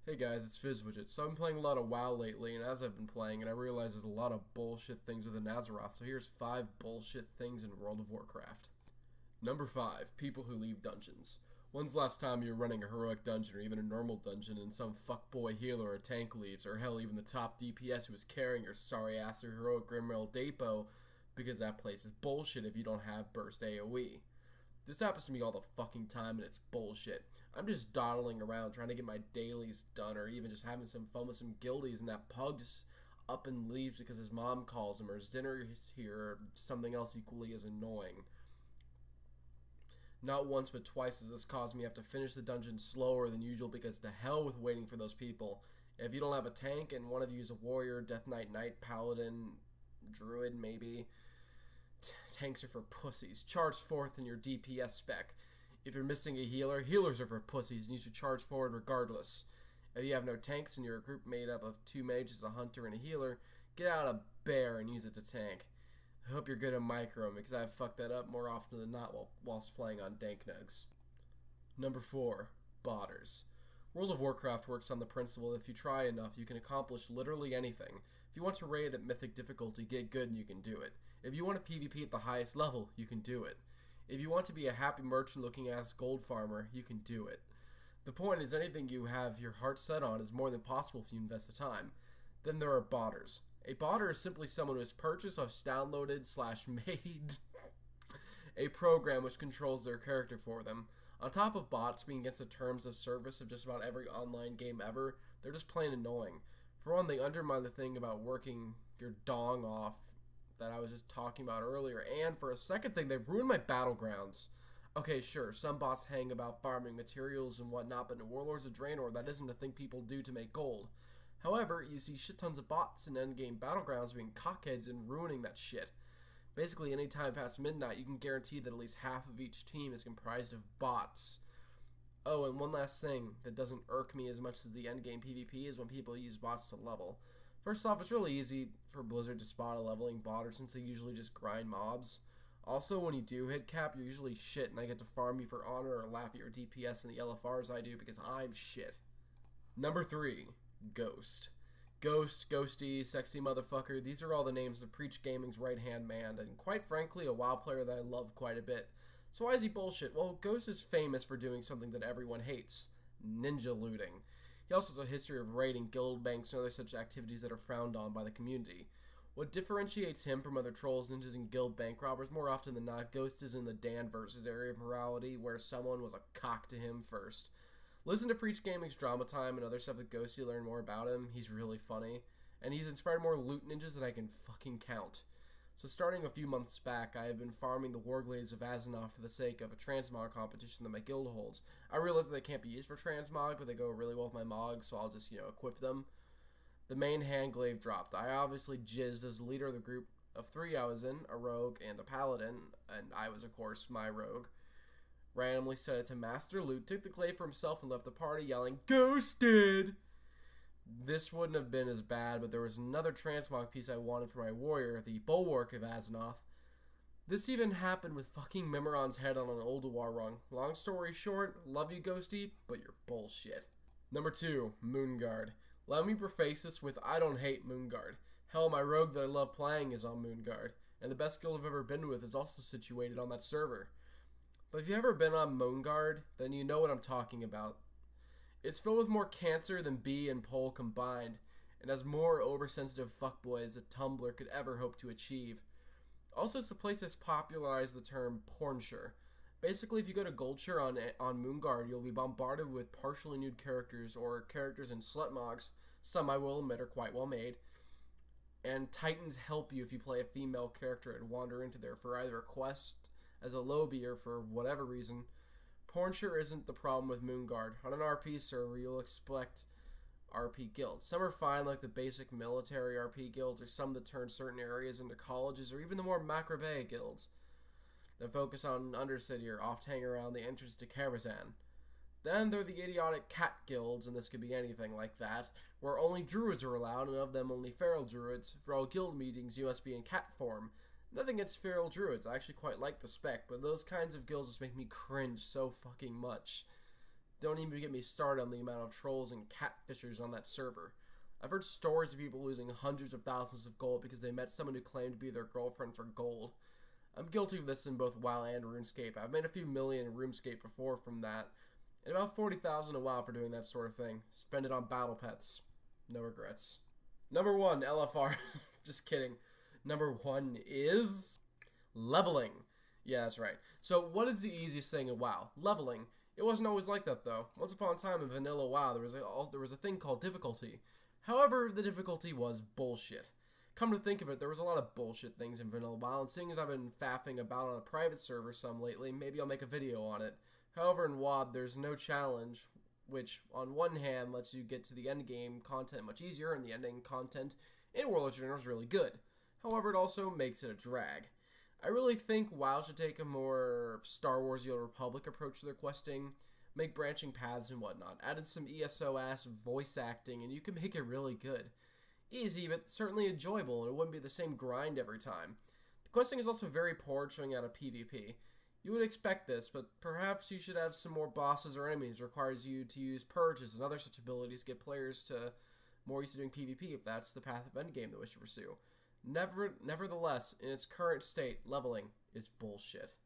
Hey guys, it's FizzWidget. So I've been playing a lot of WoW lately, and as I've been playing, and I realize there's a lot of bullshit things with the Azeroth, so here's 5 bullshit things in World of Warcraft. Number 5. People who leave dungeons. When's the last time you were running a heroic dungeon or even a normal dungeon and some fuckboy healer or tank leaves, or hell, even the top DPS who was carrying your sorry ass or heroic Grimmail Depot, because that place is bullshit if you don't have burst AoE. This happens to me all the fucking time and it's bullshit. I'm just dawdling around trying to get my dailies done or even just having some fun with some guildies and that pug just up and leaves because his mom calls him or his dinner is here or something else equally as annoying. Not once but twice has this caused me to have to finish the dungeon slower than usual because to hell with waiting for those people. If you don't have a tank and one of you is a warrior, Death Knight, paladin, druid maybe, tanks are for pussies. Charge forth in your DPS spec. If you're missing a healer, healers are for pussies and you should charge forward regardless. If you have no tanks and you're a group made up of 2 mages, a hunter, and a healer, get out a bear and use it to tank. I hope you're good at micro because I've fucked that up more often than not whilst playing on dank nugs. Number 4. Botters. World of Warcraft works on the principle that if you try enough, you can accomplish literally anything. If you want to raid at mythic difficulty, get good and you can do it. If you want to PvP at the highest level, you can do it. If you want to be a happy merchant looking ass gold farmer, you can do it. The point is anything you have your heart set on is more than possible if you invest the time. Then there are botters. A botter is simply someone who has purchased or downloaded/made a program which controls their character for them. On top of bots being against the terms of service of just about every online game ever, they're just plain annoying. For one, they undermine the thing about working your dong off that I was just talking about earlier, and for a second thing, they ruin my Battlegrounds. Okay, sure, some bots hang about farming materials and whatnot, but in Warlords of Draenor, that isn't a thing people do to make gold. However, you see shit tons of bots in endgame Battlegrounds being cockheads and ruining that shit. Basically, any time past midnight, you can guarantee that at least half of each team is comprised of bots. Oh, and one last thing that doesn't irk me as much as the endgame PvP is when people use bots to level. First off, it's really easy for Blizzard to spot a leveling botter since they usually just grind mobs. Also, when you do hit cap, you're usually shit, and I get to farm you for honor or laugh at your DPS and the LFRs I do because I'm shit. Number 3. Ghost. Ghost, Ghosty, Sexy Motherfucker, these are all the names of Preach Gaming's right-hand man, and quite frankly, a WoW player that I love quite a bit. So why is he bullshit? Well, Ghost is famous for doing something that everyone hates. Ninja looting. He also has a history of raiding guild banks and other such activities that are frowned on by the community. What differentiates him from other trolls, ninjas, and guild bank robbers more often than not, Ghost is in the Dan versus area of morality where someone was a cock to him first. Listen to Preach Gaming's Drama Time and other stuff with Ghost to learn more about him. He's really funny. And he's inspired more loot ninjas than I can fucking count. So starting a few months back, I have been farming the Warglaives of Azeroth for the sake of a transmog competition that my guild holds. I realize that they can't be used for transmog, but they go really well with my mogs, so I'll just, equip them. The main handglaive dropped. I obviously jizzed as the leader of the group of 3 I was in, a rogue and a paladin, and I was, of course, my rogue. Randomly set it to Master Loot, took the glaive for himself, and left the party yelling, "Ghosted!" This wouldn't have been as bad, but there was another transmog piece I wanted for my warrior, the Bulwark of Azeroth. This even happened with fucking Mimiron's head on an Ulduar rung. Long story short, love you Ghosty, but you're bullshit. Number 2, Moonguard. Let me preface this with I don't hate Moonguard. Hell, my rogue that I love playing is on Moonguard, and the best guild I've ever been with is also situated on that server. But if you've ever been on Moonguard, then you know what I'm talking about. It's filled with more cancer than bee and pole combined, and has more oversensitive fuckboys than Tumblr could ever hope to achieve. Also, it's the place that's popularized the term pornsure. Basically, if you go to Goldshire on Moonguard, you'll be bombarded with partially nude characters or characters in slutmogs. Some, I will admit, are quite well made. And Titans help you if you play a female character and wander into there for either a quest as a lobby or for whatever reason. Pornsure isn't the problem with Moonguard. On an RP server, you'll expect RP guilds. Some are fine, like the basic military RP guilds, or some that turn certain areas into colleges, or even the more macrobea guilds that focus on Undercity or oft hang around the entrance to Karazhan. Then there are the idiotic cat guilds, and this could be anything like that, where only druids are allowed, and of them only feral druids. For all guild meetings, you must be in cat form. Nothing against feral druids, I actually quite like the spec, but those kinds of guilds just make me cringe so fucking much. Don't even get me started on the amount of trolls and catfishers on that server. I've heard stories of people losing hundreds of thousands of gold because they met someone who claimed to be their girlfriend for gold. I'm guilty of this in both WoW and RuneScape. I've made a few million in RuneScape before from that, and about 40,000 in WoW for doing that sort of thing. Spend it on battle pets. No regrets. Number 1, LFR. Just kidding. Number 1 is leveling. Yeah, that's right. So what is the easiest thing in WoW? Leveling. It wasn't always like that though. Once upon a time in vanilla WoW, there was a thing called difficulty. However, the difficulty was bullshit. Come to think of it, there was a lot of bullshit things in vanilla WoW, and seeing as I've been faffing about on a private server some lately, maybe I'll make a video on it. However, in WoD, there's no challenge, which on one hand lets you get to the end game content much easier, and the ending content in World of Draenor is really good. However, it also makes it a drag. I really think WoW should take a more Star Wars The Old Republic approach to their questing, make branching paths and whatnot, add in some ESO-ass voice acting, and you can make it really good. Easy, but certainly enjoyable, and it wouldn't be the same grind every time. The questing is also very poor at showing out a PvP. You would expect this, but perhaps you should have some more bosses or enemies. It requires you to use purges and other such abilities to get players to more used to doing PvP if that's the path of endgame they wish to pursue. Nevertheless, in its current state, leveling is bullshit.